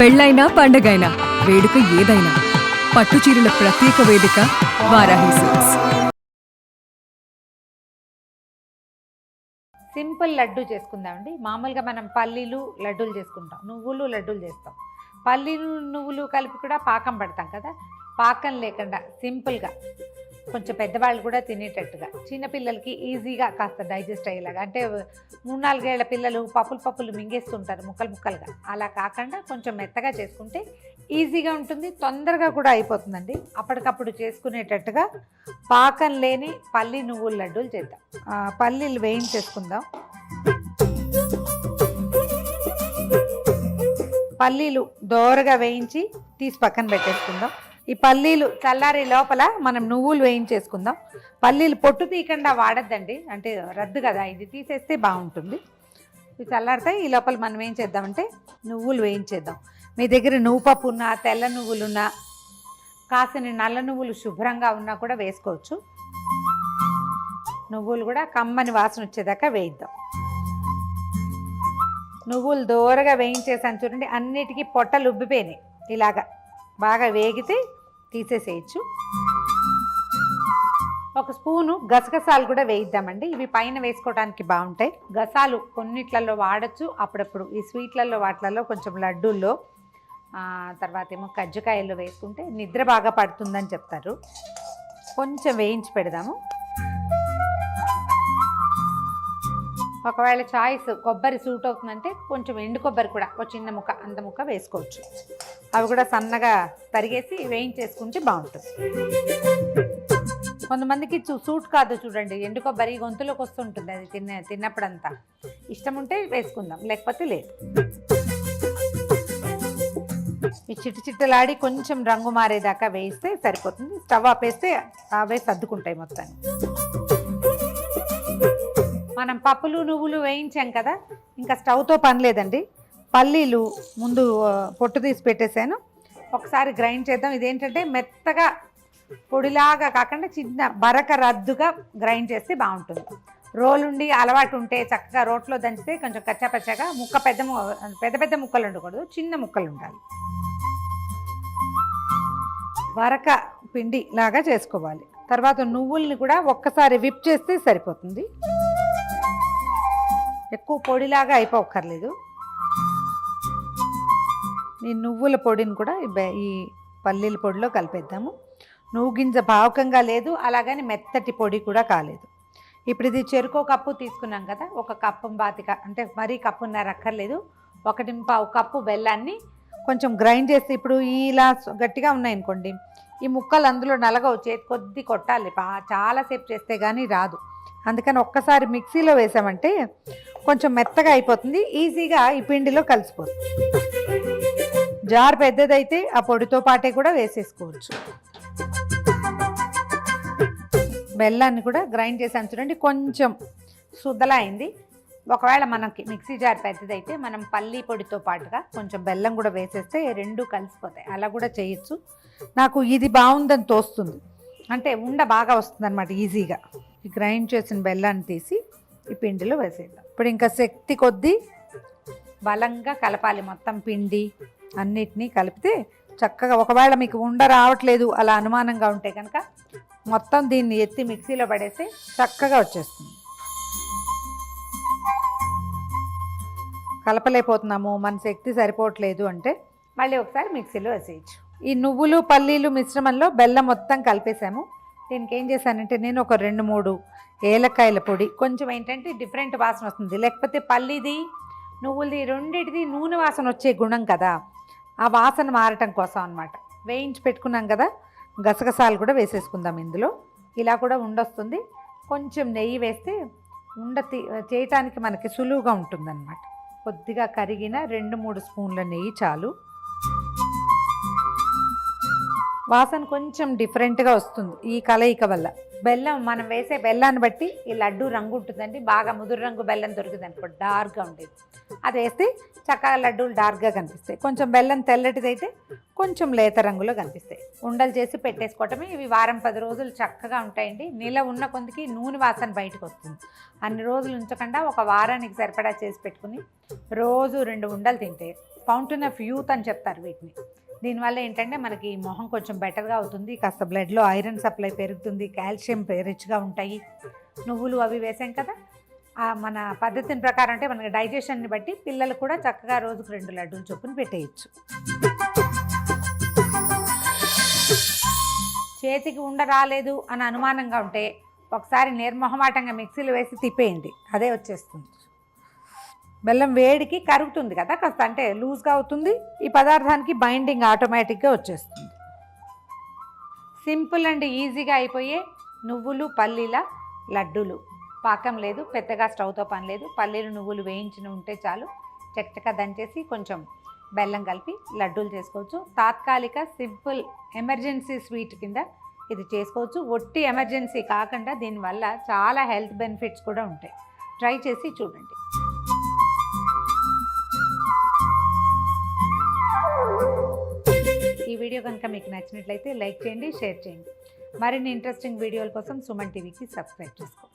పెళ్ళైనా పండగైనా వేడుక ఏదైనా పట్టు చీరల ప్రత్యేక వేదిక వారాహి సిల్క్స్. సింపుల్ లడ్డు చేసుకుందామండి. మామూలుగా మనం పల్లీలు లడ్డూలు చేసుకుంటాం, నువ్వులు లడ్డూలు చేస్తాం. పల్లీలు నువ్వులు కలిపి కూడా పాకం పడతాం కదా. పాకం లేకుండా సింపుల్గా కొంచెం పెద్దవాళ్ళు కూడా తినేటట్టుగా, చిన్నపిల్లలకి ఈజీగా కాస్త డైజెస్ట్ అయ్యేలాగా, అంటే 3-4 ఏళ్ల పిల్లలు పప్పులు మింగేస్తుంటారు ముక్కలుగా, అలా కాకుండా కొంచెం మెత్తగా చేసుకుంటే ఈజీగా ఉంటుంది, తొందరగా కూడా అయిపోతుందండి. అప్పటికప్పుడు చేసుకునేటట్టుగా పాకం లేని పల్లి నువ్వుల లడ్డూలు చేద్దాం. పల్లీలు వేయించేసుకుందాం. పల్లీలు దోరగా వేయించి తీసి పక్కన పెట్టేసుకుందాం. ఈ పల్లీలు చల్లారి లోపల మనం నువ్వులు వేయించేసుకుందాం. పల్లీలు పొట్టు తీయకుండా వాడద్దండి, అంటే రద్దు కదా, ఇది తీసేస్తే బాగుంటుంది. ఇవి చల్లారితాయి. ఈ లోపల మనం ఏం చేద్దామంటే నువ్వులు వేయించేద్దాం. మీ దగ్గర నువ్వు పప్పు ఉన్నా, తెల్ల నువ్వులున్నా, కాసిన నల్ల నువ్వులు శుభ్రంగా ఉన్నా కూడా వేసుకోవచ్చు. నువ్వులు కూడా కమ్మని వాసన వచ్చేదాకా వేయిద్దాం. నువ్వులు దోరగా వేయించేసాను చూడండి, అన్నిటికీ పొట్టలు ఉబ్బిపోయినాయి. ఇలాగా బాగా వేగితే తీసేసేయచ్చు. ఒక స్పూను గసగసాలు కూడా వేయిద్దామండి. ఇవి పైన వేసుకోవడానికి బాగుంటాయి. గసాలు కొన్నిట్లలో వాడచ్చు, అప్పుడప్పుడు ఈ స్వీట్లలో వాటిలలో, కొంచెం లడ్డూల్లో, తర్వాత ఏమో కజ్జికాయల్లో వేసుకుంటే నిద్ర బాగా పడుతుందని చెప్తారు. కొంచెం వేయించి పెడదాము. ఒకవేళ చాయిస్ కొబ్బరి సూట్ అవుతుందంటే కొంచెం ఎండు కొబ్బరి కూడా ఒక చిన్న ముక్క, అంత ముక్క వేసుకోవచ్చు. అవి కూడా సన్నగా తరిగేసి వేయించేసుకుంటే బాగుంటుంది. కొంతమందికి సూట్ కాదు చూడండి, ఎండు కొబ్బరి గొంతులోకి వస్తుంటుంది, అది తిన్నప్పుడంతా. ఇష్టం ఉంటే వేసుకుందాం, లేకపోతే లేదు. ఈ చిట్టలాడి కొంచెం రంగు మారేదాకా వేయిస్తే సరిపోతుంది. స్టవ్ ఆపేస్తే అవే సర్దుకుంటాయి మొత్తాన్ని. మనం పప్పులు నువ్వులు వేయించాం కదా, ఇంకా స్టవ్తో పని లేదండి. పల్లీలు ముందు పొట్టు తీసి పెట్టేశాను, ఒకసారి గ్రైండ్ చేద్దాం. ఇదేంటంటే మెత్తగా పొడిలాగా కాకుండా చిన్న బరక రద్దుగా గ్రైండ్ చేస్తే బాగుంటుంది. రోలుండి అలవాటు ఉంటే చక్కగా రోట్లో దంచితే కొంచెం కచ్చాపచ్చాగా, ముక్క పెద్ద ముక్కలు ఉండకూడదు, చిన్న ముక్కలు ఉండాలి. బరక పిండి లాగా చేసుకోవాలి. తర్వాత నువ్వుల్ని కూడా ఒక్కసారి విప్ చేస్తే సరిపోతుంది, ఎక్కువ పొడిలాగా అయిపోక్కర్లేదు. ఈ నువ్వుల పొడిని కూడా ఈ పల్లీల పొడిలో కలిపేద్దాము. నువ్వు గింజ భావకంగా లేదు, అలాగని మెత్తటి పొడి కూడా కాలేదు. ఇప్పుడు ఇది చెరుకో కప్పు తీసుకున్నాం కదా, ఒక కప్పు బాతిక, అంటే మరీ కప్పున్నర అక్కర్లేదు, 1.25 కప్పు బెల్లాన్ని కొంచెం గ్రైండ్ చేస్తే, ఇప్పుడు ఇలా గట్టిగా ఉన్నాయనుకోండి, ఈ ముక్కలు అందులో నలగవు, చేతి కొద్ది కొట్టాలి, చాలాసేపు చేస్తే కానీ రాదు. అందుకని ఒక్కసారి మిక్సీలో వేసామంటే కొంచెం మెత్తగా అయిపోతుంది, ఈజీగా ఈ పిండిలో కలిసిపోతుంది. జార్ పెద్దదైతే ఆ పొడితో పాటే కూడా వేసేసుకోవచ్చు. బెల్లాన్ని కూడా గ్రైండ్ చేసాను చూడండి, కొంచెం శుద్ధలా అయింది. ఒకవేళ మనకి మిక్సీ జార్ పెద్దదైతే మనం పల్లీ పొడితో పాటుగా కొంచెం బెల్లం కూడా వేసేస్తే రెండు కలిసిపోతాయి, అలా కూడా చేయొచ్చు. నాకు ఇది బాగుందని తోస్తుంది, అంటే ఉండ బాగా వస్తుంది అనమాట ఈజీగా. ఈ గ్రైండ్ చేసిన బెల్లాన్ని తీసి ఈ పిండిలో వేసేద్దాం. ఇప్పుడు ఇంకా శక్తి కొద్దీ బలంగా కలపాలి, మొత్తం పిండి అన్నిటినీ కలిపితే చక్కగా. ఒకవేళ మీకు ఉండ రావట్లేదు అలా అనుమానంగా ఉంటే కనుక మొత్తం దీన్ని ఎత్తి మిక్సీలో పడేస్తే చక్కగా వచ్చేస్తుంది. కలపలేకపోతున్నాము, మన శక్తి సరిపోవట్లేదు అంటే మళ్ళీ ఒకసారి మిక్సీలో వేసేయచ్చు. ఈ నువ్వులు పల్లీలు మిశ్రమంలో బెల్లం మొత్తం కలిపేసాము. దీనికి ఏం చేశానంటే నేను ఒక 2-3 ఏలక్కాయల పొడి, కొంచెం ఏంటంటే డిఫరెంట్ వాసన వస్తుంది, లేకపోతే పల్లీది నువ్వులది రెండిటిది నూనె వాసన వచ్చే గుణం కదా, ఆ వాసన మారటం కోసం అనమాట. వేయించి పెట్టుకున్నాం కదా, గసగసాలు కూడా వేసేసుకుందాం ఇందులో. ఇలా కూడా ఉండొస్తుంది. కొంచెం నెయ్యి వేస్తే చేయటానికి మనకి సులువుగా ఉంటుందన్నమాట. కొద్దిగా కరిగిన 2-3 స్పూన్ల నెయ్యి చాలు. వాసన కొంచెం డిఫరెంట్గా వస్తుంది ఈ కలయిక వల్ల. బెల్లం మనం వేసే బెల్లాన్ని బట్టి ఈ లడ్డు రంగు ఉంటుందండి. బాగా ముదురు రంగు బెల్లం దొరికింది అనుకో, డార్క్గా ఉండేది, అది వేస్తే చక్కగా లడ్డూలు డార్క్గా కనిపిస్తాయి. కొంచెం బెల్లం తెల్లటిదైతే కొంచెం లేత రంగులో కనిపిస్తాయి. ఉండలు చేసి పెట్టేసుకోవటమే. ఇవి 1-10 రోజులు చక్కగా ఉంటాయండి. నిల ఉన్న కొందికి నూనె వాసన బయటకు వస్తుంది. అన్ని రోజులు ఉంచకుండా ఒక వారానికి సరిపడా చేసి పెట్టుకుని రోజు 2 ఉండలు తింటే ఫౌంటైన్ ఆఫ్ యూత్ అని చెప్తారు వీటిని. దీనివల్ల ఏంటంటే మనకి మొహం కొంచెం బెటర్గా అవుతుంది, కాస్త బ్లడ్లో ఐరన్ సప్లై పెరుగుతుంది, కాల్షియం రిచ్గా ఉంటాయి. నువ్వులు అవి వేసాం కదా, మన పద్ధతిని ప్రకారం అంటే మనకి డైజెషన్ని బట్టి పిల్లలు కూడా చక్కగా రోజుకు 2 లడ్డూలు చొప్పున పెట్టేయచ్చు. చేతికి ఉండ రాలేదు అని అనుమానంగా ఉంటే ఒకసారి నిర్మొహమాటంగా మిక్సీలో వేసి తిప్పేయండి, అదే వచ్చేస్తుంది. బెల్లం వేడికి కరుగుతుంది కదా, కాస్త అంటే లూజ్గా అవుతుంది. ఈ పదార్థానికి బైండింగ్ ఆటోమేటిక్గా వచ్చేస్తుంది. సింపుల్ అండ్ ఈజీగా అయిపోయే నువ్వులు పల్లీల లడ్డూలు. పాకం లేదు, పెద్దగా స్టవ్తో పని లేదు. పల్లీలు నువ్వులు వేయించిన ఉంటే చాలు, చక్కగా దంచేసి కొంచెం బెల్లం కలిపి లడ్డూలు చేసుకోవచ్చు. తాత్కాలిక సింపుల్ ఎమర్జెన్సీ స్వీట్ కింద ఇది చేసుకోవచ్చు. ఒట్టి ఎమర్జెన్సీ కాకుండా దీనివల్ల చాలా హెల్త్ బెనిఫిట్స్ కూడా ఉంటాయి. ట్రై చేసి చూడండి. ఈ వీడియో కనుక మీకు నచ్చినట్లయితే లైక్ చేయండి, షేర్ చేయండి. మరిన్ని ఇంట్రెస్టింగ్ వీడియోల కోసం సుమన్ టీవీకి సబ్స్క్రైబ్ చేసుకోండి.